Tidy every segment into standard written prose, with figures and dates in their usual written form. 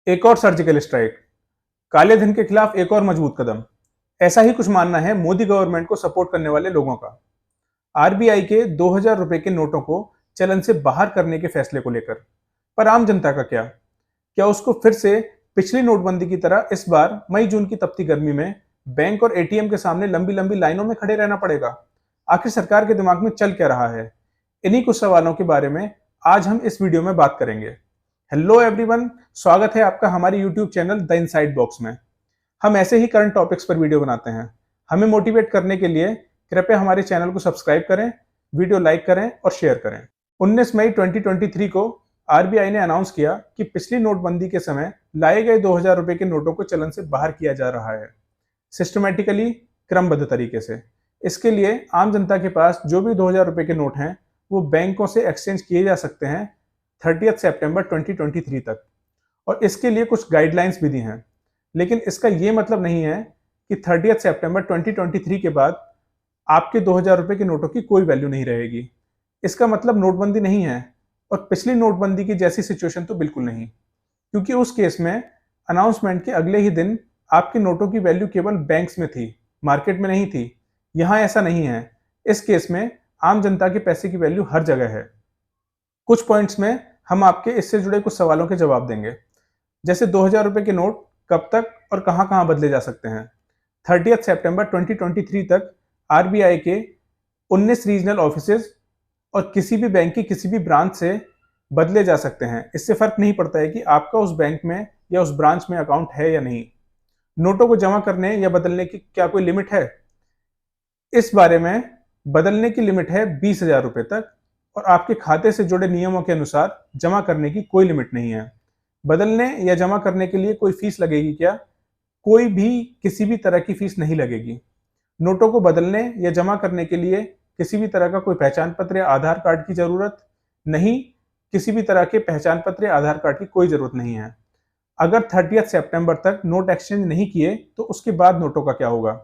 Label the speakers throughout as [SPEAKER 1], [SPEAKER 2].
[SPEAKER 1] एक और surgical strike, काले धन के खिलाफ एक और मजबूत कदम। ऐसा ही कुछ मानना है मोदी गवर्नमेंट को सपोर्ट करने वाले लोगों का। आरबीआई के 2000 रुपए के नोटों को चलन से बाहर करने के फैसले को लेकर। पर आम जनता का क्या? क्या उसको फिर से पिछली नोटबंदी की तरह इस बार मई जून की तपती गर्मी में बैंक और एटीएम के सामने लंबी लंबी लाइनों में खड़े रहना पड़ेगा? आखिर सरकार के दिमाग में चल क्या रहा है? इन्हीं कुछ सवालों के बारे में आज हम इस वीडियो में बात करेंगे। हेलो एवरीवन, स्वागत है आपका हमारे YouTube channel the inside box में। हम ऐसे ही करंट टॉपिक्स पर वीडियो बनाते हैं। हमें मोटिवेट करने के लिए कृपया हमारे चैनल को सब्सक्राइब करें, वीडियो लाइक करें और शेयर करें। 19 मई 2023 को आरबीआई ने अनाउंस किया कि पिछली नोटबंदी के समय लाए गए 2000 रुपए के नोटों को चलन से बाहर किया जा रहा है, सिस्टमैटिकली, क्रमबद्ध तरीके से। इसके लिए आम जनता के पास जो भी 2000 रुपए के नोट हैं वो बैंकों से एक्सचेंज किए जा सकते हैं 30 सितंबर 2023 तक। और इसके लिए कुछ गाइडलाइंस भी दी हैं। लेकिन इसका ये मतलब नहीं है कि 30 सितंबर 2023 के बाद आपके 2000 रुपए के नोटों की कोई वैल्यू नहीं रहेगी। इसका मतलब नोटबंदी नहीं है, और पिछली नोटबंदी की जैसी सिचुएशन तो बिल्कुल नहीं। क्योंकि उस केस में अनाउंसमेंट के अगले ही दिन आपके नोटों की वैल्यू केवल बैंक्स में थी, मार्केट में नहीं थी। यहाँ ऐसा नहीं है। इस केस में आम जनता के पैसे की वैल्यू हर जगह है। कुछ पॉइंट्स में हम आपके इससे जुड़े कुछ सवालों के जवाब देंगे, जैसे 2000 रुपए के नोट कब तक और कहां कहां बदले जा सकते हैं। 30 सितंबर 2023 तक आरबीआई के 19 रीजनल ऑफिसेज और किसी भी बैंक की किसी भी ब्रांच से बदले जा सकते हैं। इससे फर्क नहीं पड़ता है कि आपका उस बैंक में या उस ब्रांच में अकाउंट है या नहीं। नोटों को जमा करने या बदलने की क्या कोई लिमिट है? इस बारे में बदलने की लिमिट है 20,000 रुपए तक, और आपके खाते से जुड़े नियमों के अनुसार जमा करने की कोई लिमिट नहीं है। बदलने या जमा करने के लिए कोई फीस लगेगी क्या? कोई भी किसी भी तरह की फीस नहीं लगेगी। नोटों को बदलने या जमा करने के लिए किसी भी तरह का कोई पहचान पत्र या आधार कार्ड की जरूरत नहीं। किसी भी तरह के पहचान पत्र या आधार कार्ड की कोई जरूरत नहीं है। अगर 30 सितंबर तक नोट एक्सचेंज नहीं किए तो उसके बाद नोटों का क्या होगा?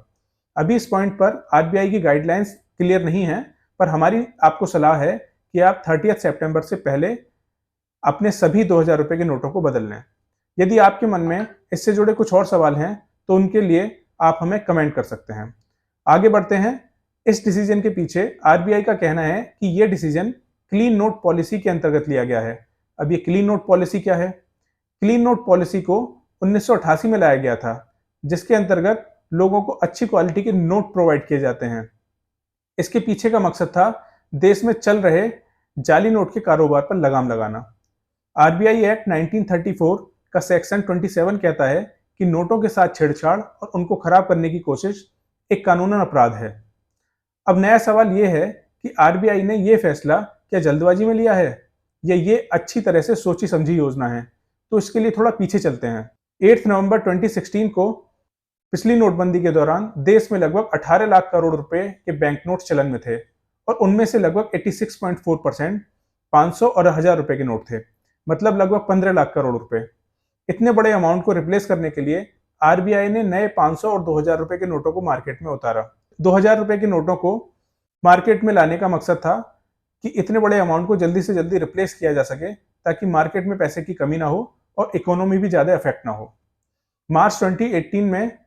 [SPEAKER 1] अभी इस पॉइंट पर आरबीआई की गाइडलाइंस क्लियर नहीं है, पर हमारी आपको सलाह है कि आप 30 सितंबर से पहले अपने सभी 2000 रुपए के नोटों को बदल लें। यदि आपके मन में इससे जुड़े कुछ और सवाल हैं तो उनके लिए आप हमें कमेंट कर सकते हैं। आगे बढ़ते हैं। इस डिसीजन के पीछे आरबीआई का कहना है कि यह डिसीजन क्लीन नोट पॉलिसी के अंतर्गत लिया गया है। अब ये क्लीन नोट पॉलिसी क्या है? क्लीन नोट पॉलिसी को 1988 में लाया गया था, जिसके अंतर्गत लोगों को अच्छी क्वालिटी के नोट प्रोवाइड किए जाते हैं। इसके पीछे का मकसद था देश में चल रहे जाली नोट के कारोबार पर लगाम लगाना। आरबीआई एक्ट 1934 का सेक्शन 27 कहता है कि नोटों के साथ छेड़छाड़ और उनको खराब करने की कोशिश एक कानूनन अपराध है। अब नया सवाल यह है कि आरबीआई ने यह फैसला क्या जल्दबाजी में लिया है, या ये अच्छी तरह से सोची समझी योजना है? तो इसके लिए थोड़ा पीछे चलते हैं। 8 नवंबर 2016 को पिछली नोटबंदी के दौरान देश में लगभग 18 लाख करोड़ रुपए के बैंक नोट चलन में थे, और उनमें से लगभग 86.4% 500 और 1000 रुपए के नोट थे, मतलब लगभग 15 लाख करोड़ रुपए। इतने बड़े अमाउंट को रिप्लेस करने के लिए आरबीआई ने नए 500 और 2000 रुपए के नोटों को मार्केट में उतारा। 2000 रुपए के नोटों को मार्केट में लाने का मकसद था कि इतने बड़े अमाउंट को जल्दी से जल्दी रिप्लेस किया जा सके, ताकि मार्केट में पैसे की कमी ना हो और इकोनॉमी भी ज्यादा इफेक्ट ना हो। मार्च 2018 में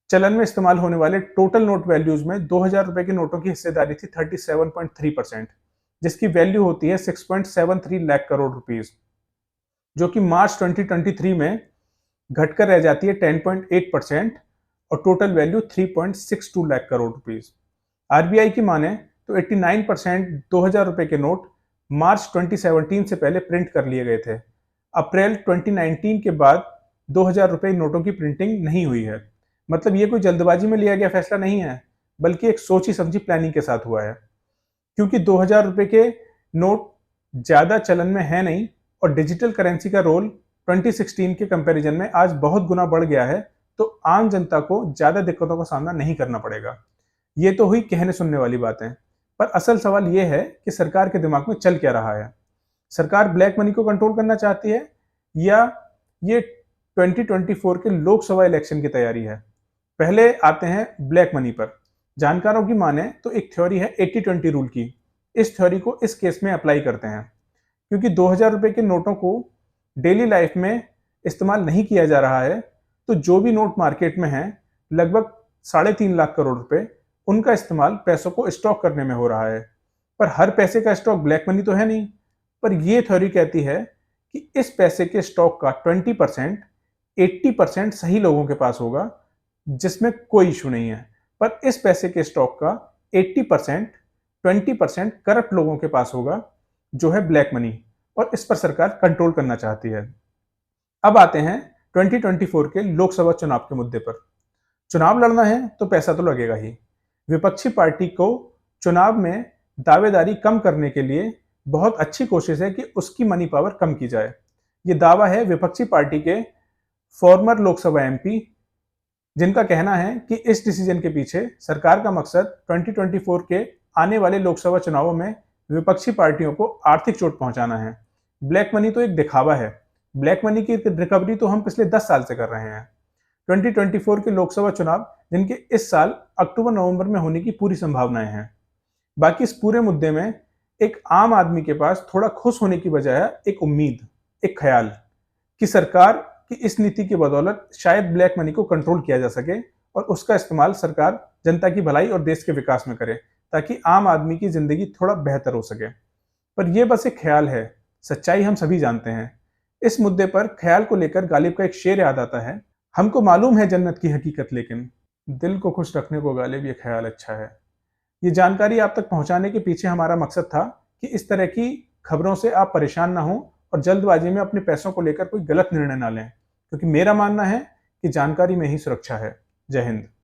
[SPEAKER 1] चलन में इस्तेमाल होने वाले टोटल नोट वैल्यूज में 2000 रुपए के नोटों की हिस्सेदारी थी 37.3%, जिसकी वैल्यू होती है 6.73 लाख करोड़ रुपीस, जो कि मार्च 2023 में घटकर रह जाती है 10.8% और total value 3.62 lakh crore rupees. RBI की माने तो 89% 2000 रुपए के नोट मार्च 2017 से पहले प्रिंट कर लिए गए थे। अप्रैल 2019 के बाद 2000 रुपए नोटों की प्रिंटिंग नहीं हुई है। मतलब ये कोई जल्दबाजी में लिया गया फैसला नहीं है, बल्कि एक सोची समझी प्लानिंग के साथ हुआ है। क्योंकि 2000 रुपए के नोट ज्यादा चलन में है नहीं, और डिजिटल करेंसी का रोल 2016 के कंपैरिजन में आज बहुत गुना बढ़ गया है, तो आम जनता को ज्यादा दिक्कतों का सामना नहीं करना पड़ेगा। ये तो हुई कहने सुनने वाली बातें, पर असल सवाल यह है कि सरकार के दिमाग में चल क्या रहा है। सरकार ब्लैक मनी को कंट्रोल करना चाहती है, या ये 2024 के लोकसभा इलेक्शन की तैयारी है? पहले आते हैं ब्लैक मनी पर। जानकारों की माने तो एक थ्योरी है 80-20 रूल की। इस थ्योरी को इस केस में अप्लाई करते हैं, क्योंकि 2000 रुपए के नोटों को डेली लाइफ में इस्तेमाल नहीं किया जा रहा है, तो जो भी नोट मार्केट में हैं, लगभग 3.5 लाख करोड़ रुपए, उनका इस्तेमाल पैसों को स्टॉक करने में हो रहा है। पर हर पैसे का स्टॉक ब्लैक मनी तो है नहीं। पर ये थ्योरी कहती है कि इस पैसे के स्टॉक का 20% 80% सही लोगों के पास होगा, जिसमें कोई इशू नहीं है। पर इस पैसे के स्टॉक का 80% 20% करप्ट लोगों के पास होगा, जो है ब्लैक मनी, और इस पर सरकार कंट्रोल करना चाहती है। अब आते हैं 2024 के लोकसभा चुनाव के मुद्दे पर। चुनाव लड़ना है तो पैसा तो लगेगा ही। विपक्षी पार्टी को चुनाव में दावेदारी कम करने के लिए बहुत अच्छी कोशिश है कि उसकी मनी पावर कम की जाए। ये दावा है विपक्षी पार्टी के फॉर्मर लोकसभा एमपी, जिनका कहना है कि इस डिसीजन के पीछे सरकार का मकसद 2024 के आने वाले लोकसभा चुनावों में विपक्षी पार्टियों को आर्थिक चोट पहुंचाना है। ब्लैक मनी तो एक दिखावा है। ब्लैक मनी की रिकवरी तो हम पिछले 10 साल से कर रहे हैं। 2024 के लोकसभा चुनाव, जिनके इस साल अक्टूबर-नवंबर में होने की पूरी संभावनाएं हैं। बाकी इस पूरे मुद्दे में एक आम आदमी के पास थोड़ा खुश होने की बजाय एक उम्मीद, एक ख्याल कि सरकार की इस नीति की बदौलत शायद ब्लैक मनी को कंट्रोल किया जा सके और उसका इस्तेमाल सरकार जनता की भलाई और देश के विकास में करे, ताकि आम आदमी की जिंदगी थोड़ा बेहतर हो सके। पर यह बस एक ख्याल है, सच्चाई हम सभी जानते हैं। इस मुद्दे पर ख्याल को लेकर गालिब का एक शेर याद आता है, हमको मालूम है जन्नत की हकीकत, लेकिन दिल को खुश रखने को गालिब ये ख्याल अच्छा है। ये जानकारी आप तक पहुंचाने के पीछे हमारा मकसद था कि इस तरह की खबरों से आप परेशान ना हो और जल्दबाजी में अपने पैसों को लेकर कोई गलत निर्णय ना लें, क्योंकि मेरा मानना है कि जानकारी में ही सुरक्षा है। जय हिंद।